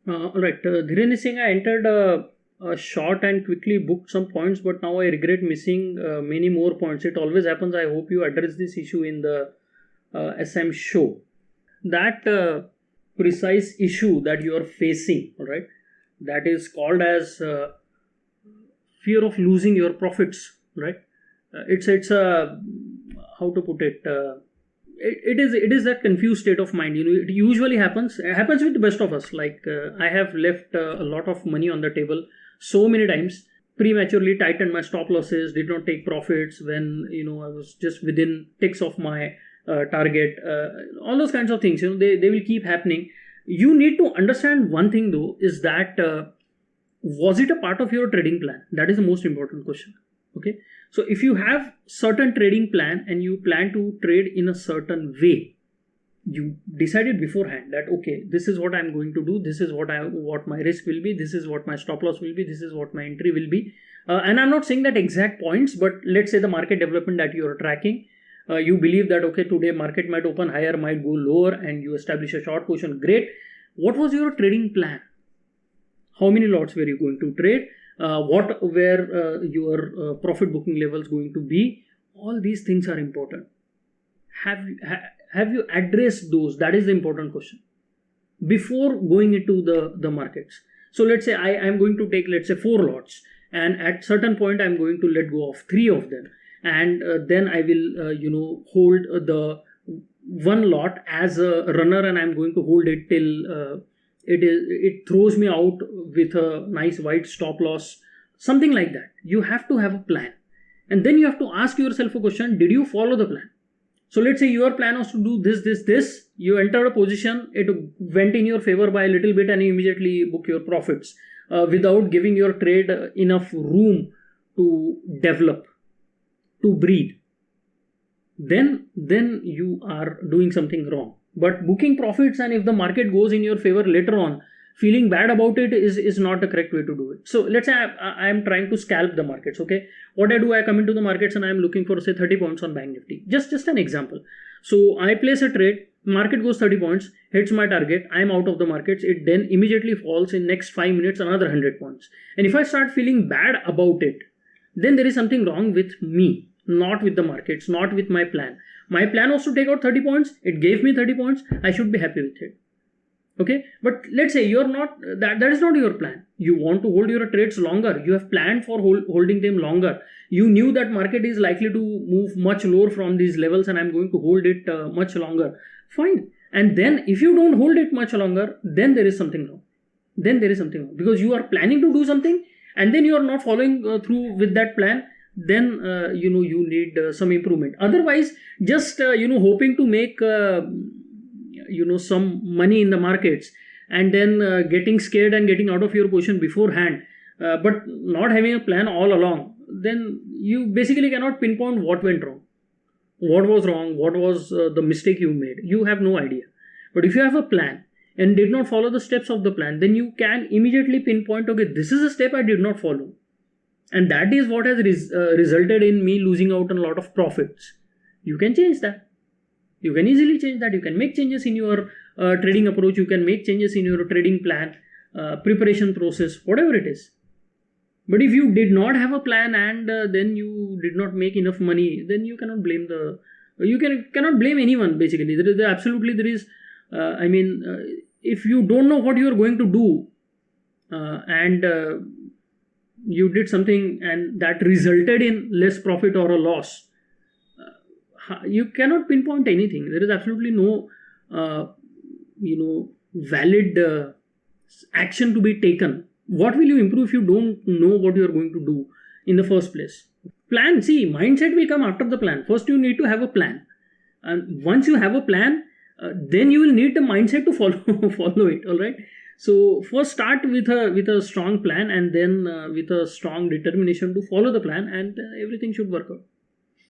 All right. Dhiren is saying I entered a short and quickly booked some points, but now I regret missing many more points. It always happens. I hope you address this issue in the SM show. That precise issue that you are facing, all right, that is called as fear of losing your profits, right? It's a, how to put it, it is that confused state of mind. It usually happens with the best of us. Like I have left a lot of money on the table so many times, prematurely tightened my stop losses, did not take profits when I was just within ticks of my target. All those kinds of things, they will keep happening. You need to understand one thing though, is that was it a part of your trading plan? That is the most important question. Okay, so if you have certain trading plan and you plan to trade in a certain way, you decided beforehand that okay, this is what I'm going to do, this is what my risk will be, this is what my stop loss will be, this is what my entry will be, and I'm not saying that exact points, but let's say the market development that you are tracking, you believe that okay, today market might open higher, might go lower, and you establish a short position. Great. What was your trading plan? How many lots were you going to trade? What were your profit booking levels going to be? All these things are important. Have you addressed those? That is the important question before going into the markets. So let's say I am going to take, let's say, 4 lots, and at certain point I'm going to let go of 3 of them, and then I will hold the 1 lot as a runner, and I'm going to hold it till it throws me out with a nice wide stop loss, something like that. You have to have a plan, and then you have to ask yourself a question: did you follow the plan? So let's say your plan was to do this. You entered a position, it went in your favor by a little bit, and you immediately book your profits without giving your trade enough room to develop, to breathe. Then you are doing something wrong. But booking profits, and if the market goes in your favor later on, feeling bad about it is not the correct way to do it. So let's say I am trying to scalp the markets. Okay, what I do, I come into the markets and I am looking for say 30 points on Bank Nifty. Just an example. So I place a trade, market goes 30 points, hits my target, I am out of the markets. It then immediately falls in next 5 minutes another 100 points. And if I start feeling bad about it, then there is something wrong with me, not with the markets, not with my plan. My plan was to take out 30 points. It gave me 30 points. I should be happy with it. Okay. But let's say you're not, that is not your plan. You want to hold your trades longer. You have planned for holding them longer. You knew that market is likely to move much lower from these levels, and I'm going to hold it much longer. Fine. And then if you don't hold it much longer, then there is something wrong. Because you are planning to do something, and then you are not following through with that plan. Then you need some improvement. Otherwise, just hoping to make some money in the markets, and then getting scared and getting out of your position beforehand, but not having a plan all along, then you basically cannot pinpoint what went wrong, what was wrong, what was the mistake you made. You have no idea. But if you have a plan and did not follow the steps of the plan, then you can immediately pinpoint, okay, this is a step I did not follow. And that is what has resulted in me losing out on a lot of profits. You can change that. You can easily change that. You can make changes in your trading approach. You can make changes in your trading plan, preparation process, whatever it is. But if you did not have a plan and then you did not make enough money, then you cannot blame cannot blame anyone. Basically, if you don't know what you are going to do, and you did something and that resulted in less profit or a loss, you cannot pinpoint anything. There is absolutely no valid action to be taken. What will you improve if you don't know what you are going to do in the first place? Plan. See, mindset will come after the plan. First you need to have a plan, and once you have a plan, then you will need the mindset to follow it. All right. So first start with a strong plan, and then with a strong determination to follow the plan, and everything should work out.